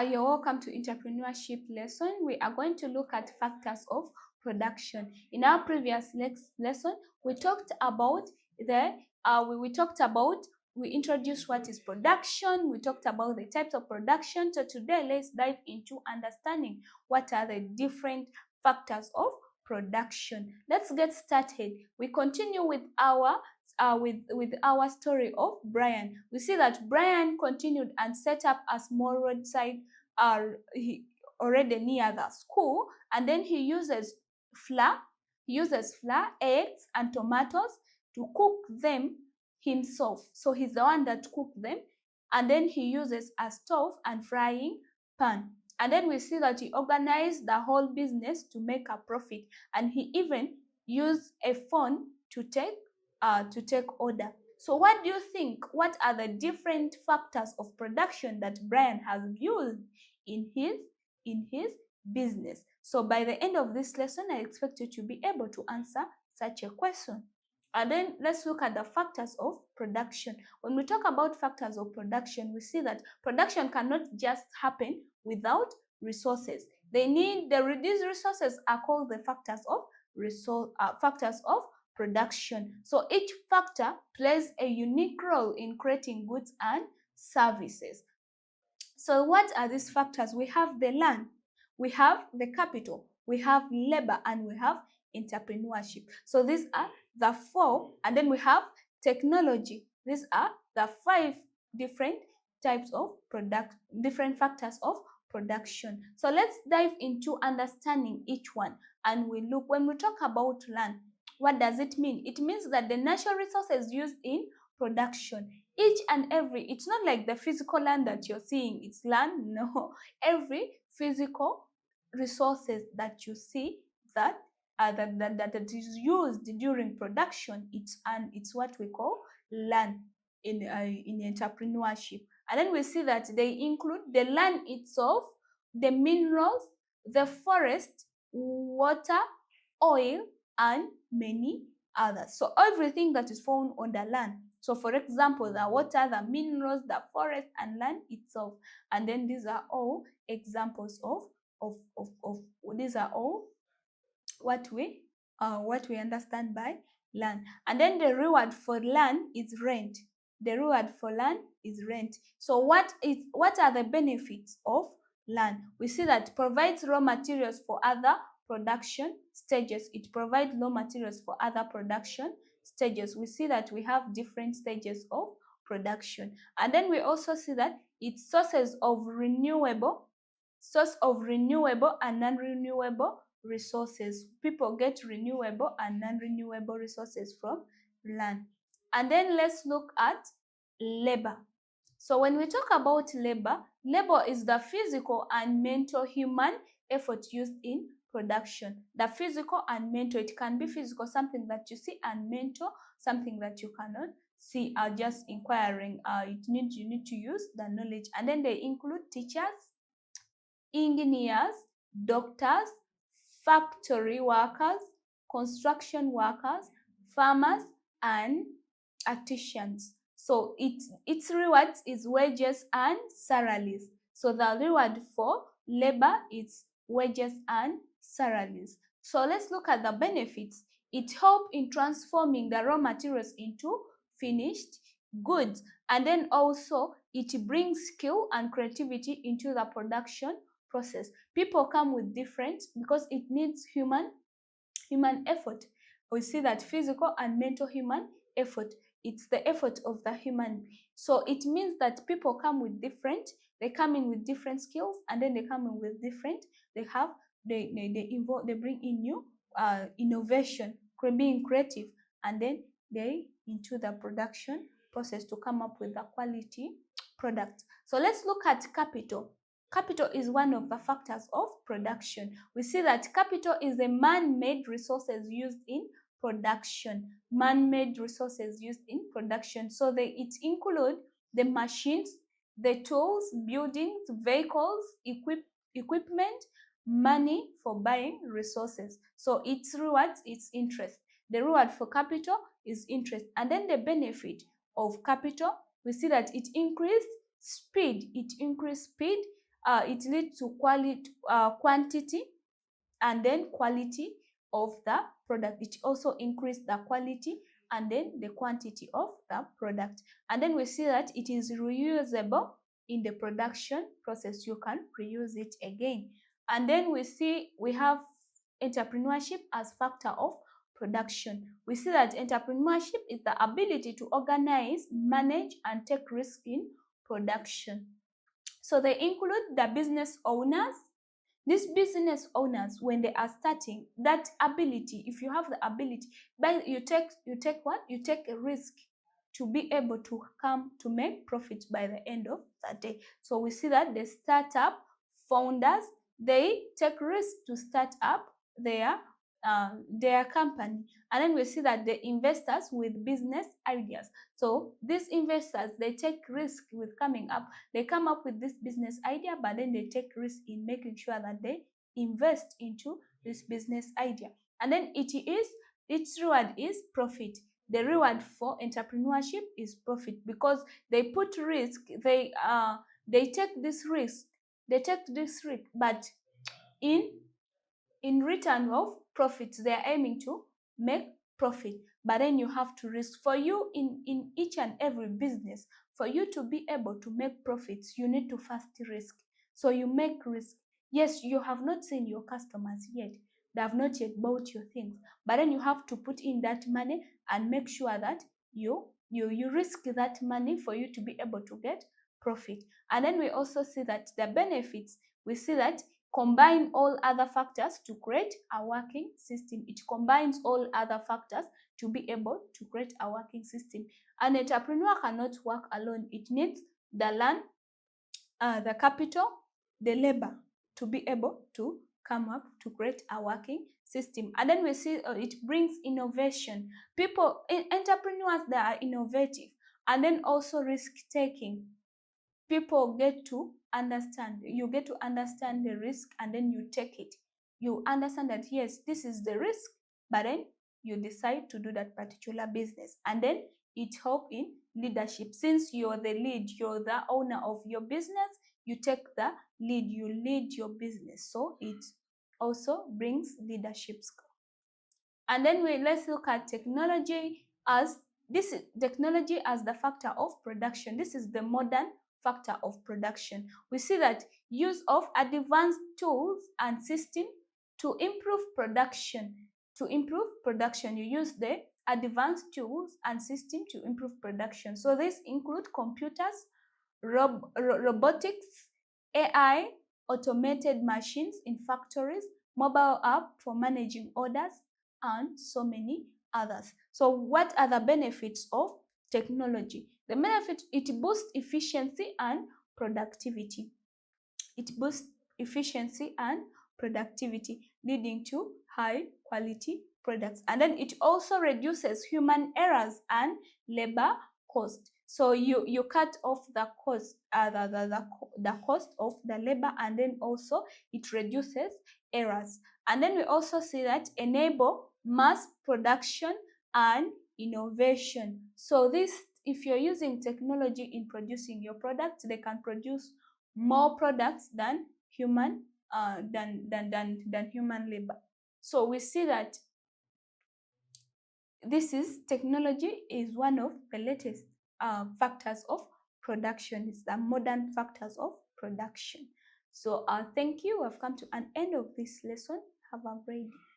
you're welcome to entrepreneurship lesson. We are going to look at factors of production. In our previous lesson, we talked about we introduced what is production. We talked about the types of production. So today, let's dive into understanding what are the different factors of production. Let's get started. We continue with our story of Brian. We see that Brian continued and set up a small roadside already near the school, and then he uses flour, eggs, and tomatoes to cook them himself. So he's the one that cooked them, and then he uses a stove and frying pan. And then we see that he organized the whole business to make a profit, and he even used a phone to take order. So what do you think? What are the different factors of production that Brian has used in his business? So by the end of this lesson, I expect you to be able to answer such a question. And then let's look at the factors of production. When we talk about factors of production, we see that production cannot just happen without resources. These resources are called the factors of production. So each factor plays a unique role in creating goods and services. So what are these factors? We have the land, we have the capital, we have labor, and we have entrepreneurship. So these are the four, and then we have technology. These are the five different different factors of production. So let's dive into understanding each one, and we look, when we talk about land, what does it mean? It means that the natural resources used in production, each and every, it's not like the physical land that you're seeing, it's land, no. Every physical resources that you see that is used during production, it's what we call land in entrepreneurship. And then we see that they include the land itself, the minerals, the forest, water, oil, and many others. So everything that is found on the land. So for example, the water, the minerals, the forest, and land itself. And then these are all examples of these are all what we understand by land. And then the reward for land is rent. The reward for land is rent. So what are the benefits of land? We see that it provides raw materials for other production stages. It provides raw materials for other production stages. We see that we have different stages of production. And then we also see that it's source of renewable and non-renewable resources. People get renewable and non-renewable resources from land. And then let's look at labor. So when we talk about labor is the physical and mental human effort used in production. The physical and mental, it can be physical, something that you see, and mental, something that you cannot see. Just inquiring, you need to use the knowledge. And then they include teachers, engineers, doctors, factory workers, construction workers, farmers, and artisans. So its reward is wages and salaries. So the reward for labor is wages and salaries. So let's look at the benefits. It helps in transforming the raw materials into finished goods, and then also it brings skill and creativity into the production process. People come with different, because it needs human effort. We see that physical and mental human effort, it's the effort of the human. So it means that people come with different, they come in with different skills, and then they come in with different, they bring in new innovation, being creative, and then they into the production process to come up with a quality product. So let's look at capital. Capital is one of the factors of production. We see that capital is a man-made resources used in production. Man-made resources used in production. So it includes the machines, the tools, buildings, vehicles, equipment, money for buying resources. So its reward is interest. The reward for capital is interest. And then the benefit of capital, we see that it increased speed. It increased speed it leads to quantity and then quality of the product. It also increases the quality and then the quantity of the product. And then we see that it is reusable in the production process. You can reuse it again. And then we see we have entrepreneurship as factor of production. We see that entrepreneurship is the ability to organize, manage, and take risk in production. So they include the business owners. These business owners, when they are starting, that ability, if you have the ability, but you take what? You take a risk to be able to come to make profit by the end of that day. So we see that the startup founders, they take risk to start up their company. And then we see that the investors with business ideas. So these investors, they take risk with coming up. They come up with this business idea, but then they take risk in making sure that they invest into this business idea. And then its reward is profit. The reward for entrepreneurship is profit because they put risk. They take this risk. They take this risk, but in return of profits, they are aiming to make profit. But then you have to risk. For you, in each and every business, for you to be able to make profits, you need to first risk. So you make risk. Yes, you have not seen your customers yet. They have not yet bought your things. But then you have to put in that money and make sure that you risk that money for you to be able to get profit. And then we also see that the benefits, we see that combine all other factors to create a working system. It combines all other factors to be able to create a working system. An entrepreneur cannot work alone. It needs the land, the capital, the labor to be able to come up to create a working system. And then we see it brings innovation. Entrepreneurs, they are innovative and then also risk-taking. People get to understand, you get to understand the risk and then you take it. You understand that yes, this is the risk, but then you decide to do that particular business. And then it helps in leadership. Since you're the lead, you're the owner of your business, you take the lead, you lead your business. So it also brings leadership skill. And then let's look at technology as technology as the factor of production. This is the modern factor of production. We see that use of advanced tools and systems to improve production. To improve production, you use the advanced tools and systems to improve production. So these include computers, robotics, AI, automated machines in factories, mobile app for managing orders, and so many others. So what are the benefits of technology? The benefit, it boosts efficiency and productivity. It boosts efficiency and productivity, leading to high quality products. And then it also reduces human errors and labor cost. So you cut off the cost, the cost of the labor, and then also it reduces errors. And then we also see that enable mass production and innovation. So this, if you're using technology in producing your product, they can produce more products than human human labor. So we see that technology is one of the latest factors of production. It's the modern factors of production. So thank you. I've come to an end of this lesson. Have a great day.